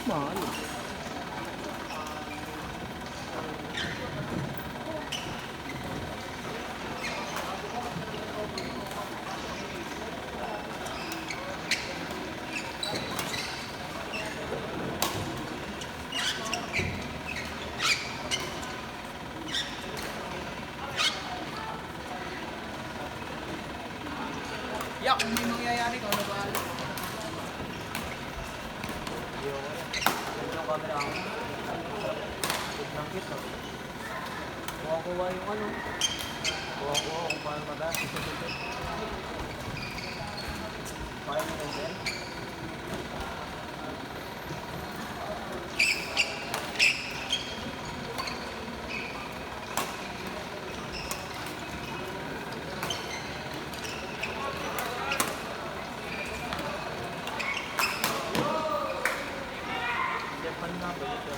Mahal. Yak, kung may mangyayari ka, ano ba? Yung camera ako. Nangkit, no? Kuha-kuha yung ano. Kuha-kuha kung paano mataas. Kaya mo yung yan? Japan na ba ito?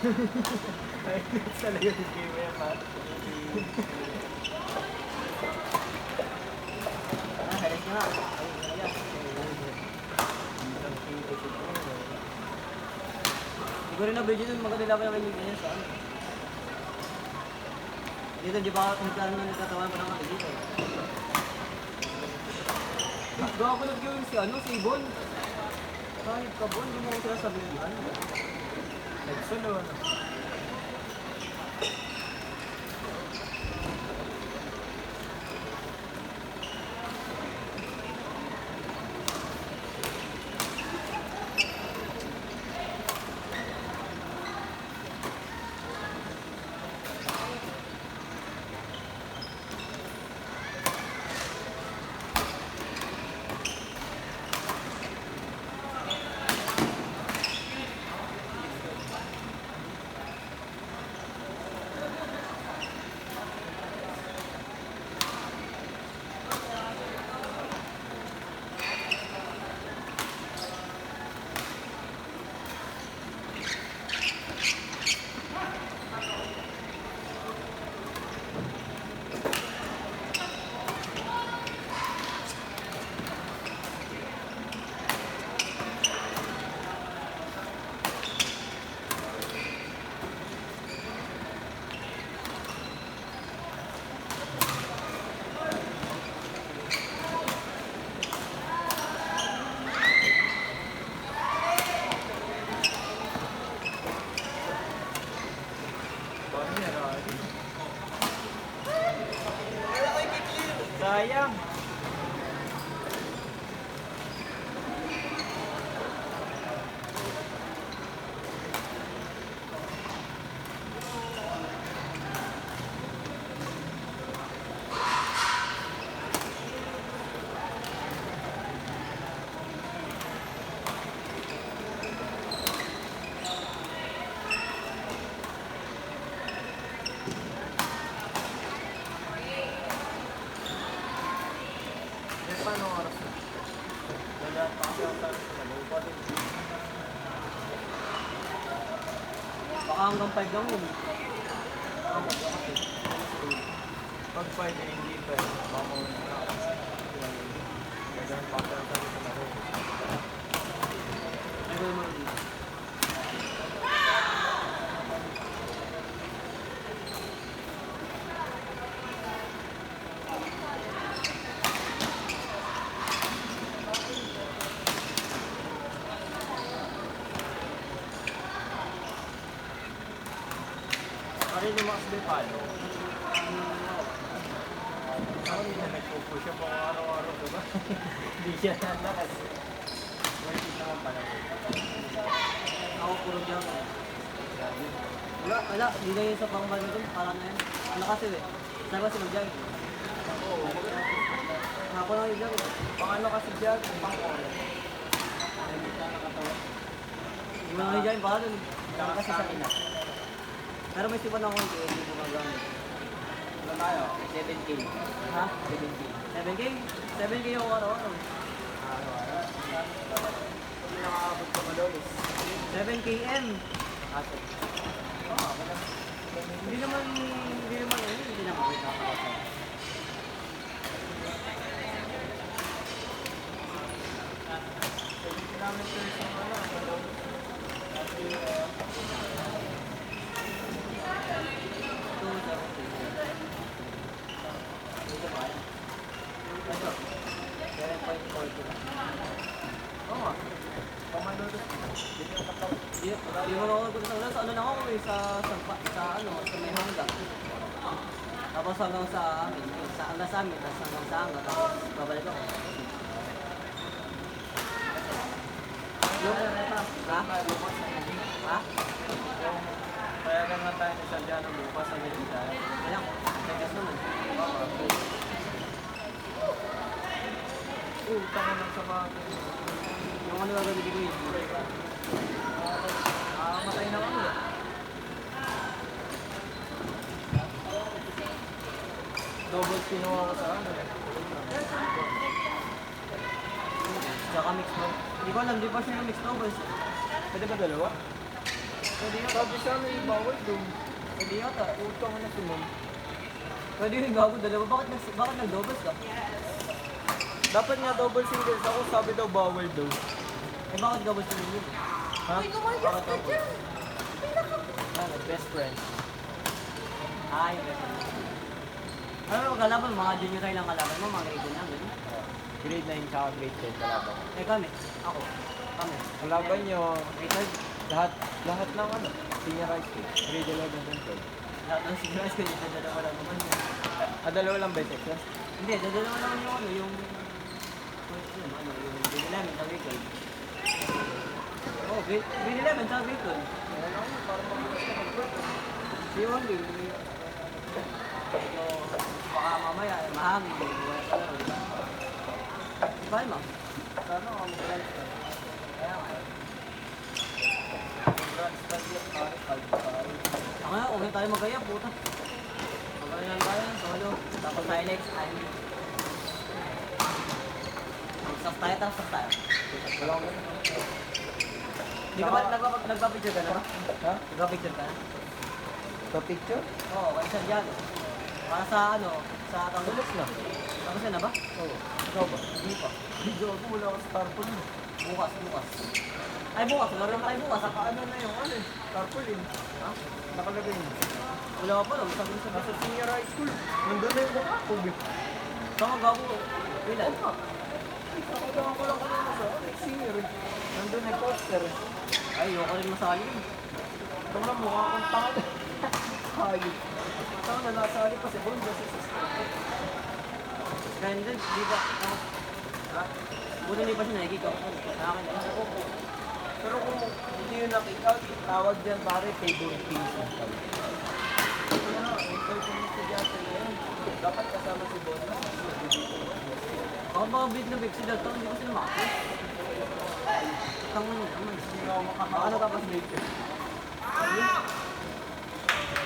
Ay, talaga si Kimi yan, pa. Halis na. Siguro na video dun, maganda dapat naman yung ganyan sa ano. Dito, di ba nagkaroon na nagtatawan pa ng kami dito? Gawa ko nag-gawin si ano, si Ibon. Kahit ka, Bon, hindi mo ko sila sabihan. Nagsunod. sayang. Paano oras na? Wala pa kasi ako sa nag-upatin. Baka hanggang 5 lang yun. Baka kasi. Pag pwede hindi pa, mamawin na ako. Gagawin pa ako sa laro. Ay, gawin mo dito. Pare lumakas ba yung palo? Ako hindi na nagpupush siya pang araw-araw, diba? Hindi siya nalakas. Worth it naman pala. Ako puro jump. Wala. Hindi na yun sa pangmali dun. Parang na yun. Ano kasi eh. Sabi kasi mag-jump. Oo. Ako lang yung jump. Pang ano kasi dyan, pang oro. Hindi mo lang yung jump. Baka dun. Baka kasi sa ina. Pero may sipan ako hindi ko magamit. Ano tayo? 7K. Ha? 7K. 7K? 7K yung araw-araw. Araw-araw. Hindi nakakabot ka madolis. 7KM. Aso. Hindi naman hindi naman nakakasal. 7 kilometers ang ano, madolis. Kasi, 7.40 lang. Oo nga. Pamadolis. Dito yung kataw. Hindi mo ako sa ano na ako sa may hanggang. Tapos hanggang sa amin, hanggang sa amin, tapos hanggang sa hanggang, tapos babalik ako. Ha? Ha? Kaya nga tayo ni Sandiano bukas sa Medina. Alam ko, tegas naman. Tama lang sa mga Yung ano gagawin ko yun. matay na kami. Double kinuha ko sa ano. Tsaka mix bro. Hindi ko alam, di ba siya yung mix doubles? Pwede ba dalawa? Pwede yata. Sabi siya may bawal doon. Pwede yata. Utang na si Mom. Pwede yung gago dalawa. Bakit nag-doubles ka? Dapat nga double singles. Ako sabi daw bawal daw. Eh bakit doubles yung yun? Ha? Bakit double? Ano, best friend. Ay, ano kalaban, mga junior high lang kalaban mo, mga grade na, gano'n. Grade 9 tsaka grade 10 kalaban. Eh kami, ako, kami. Kalaban nyo, Grade 12, lahat ng ano, senior high school. Grade 11 and 12. lahat ng seniors ko, yung dalawa lang naman yun. Dalawa lang ba yung section? Hindi, dalawa lang yung ano, yung grade 11, sa grade 12. Oh, grade 11, sa grade 12. Ano lang yun, parang mabukas ka mag-work. Si Wally, baka mamaya, mahangin, buhay ka lang, di ba? Bye, ma'am. Sana ako mag-lunch ka. Kaya nga. Mag-lunch ka dito, pare, pare. Ako na, huwag na tayo magkaya, puta. Magkaya lang tayo, solo. Tapos tayo next time. Stop tayo, tapos stop tayo. Wala akong ganun. Hindi ka ba nagpa-picture ka na ba? Ha? Nagpa-picture ka na? Sa picture? Oo, kaya siya dyan. Para sa ano, sa tawag Tapos na. Tapos na ba? Oo. Ikaw ba? Hindi pa. Hindi ako, wala ako sa tarpaulin. Bukas. Ay, bukas. Laro na tayo bukas. Saka ano na yung ano eh, tarpaulin. Ha? Nakalagay mo. Wala ka pa lang. Sabi sa Nasa senior high school. Nandun na yung buka ko. Tama, gago. Ilan? Nakagawa ko lang kanina sa senior eh. Nandun na yung poster eh. Ay, ayoko rin masali. Ito na mukha akong tanga. Hayop. Tanga na nasali pa si Bon kasi sa Brandon, di ba? Ako, Ha? buti hindi pa siya nakikita ko. Sa akin, Oo. Pero kung hindi yun nakita, tawag dyan pare, favorite pieces. Ano, ikaw yung estudyante na yan. Dapat kasama si Boss. ako mga big na big sila to, hindi ko sila makakit. Tango nyo naman. Hindi ako makakawak. Ano tapos later?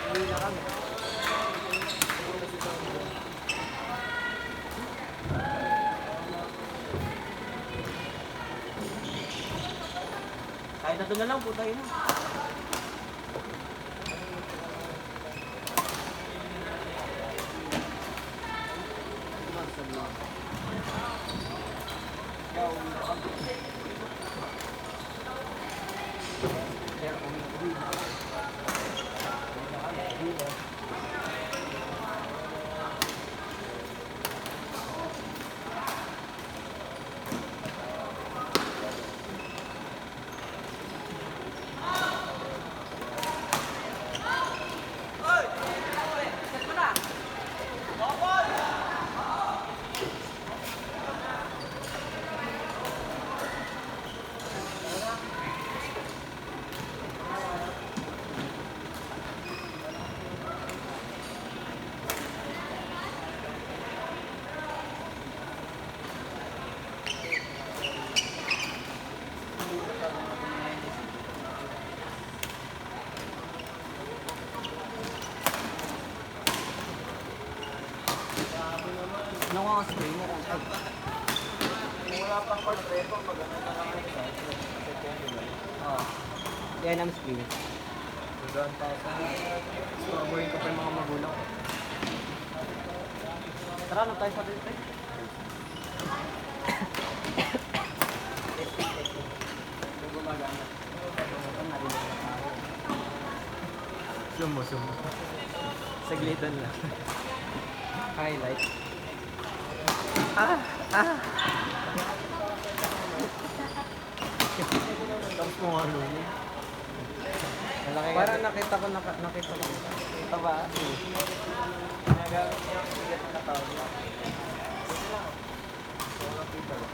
Uwi na kami. Kahit na doon na lang po tayo na. Ano nga ang spray mo kung ay? Kung wala pang portreto, pag ano na lang yung size, second, di ba? Oo. Yan ang spray. Doon tayo sa strawberry ko pa yung mga magulang ko. Tara, na tayo sa dito. Kung gumagana. Sumo. Saglitan lang. Highlight. Tapos kung ano yun. Parang nakita ko. Ito ba? Ginagamit niya ang sigat na tawag. So, nakita ko.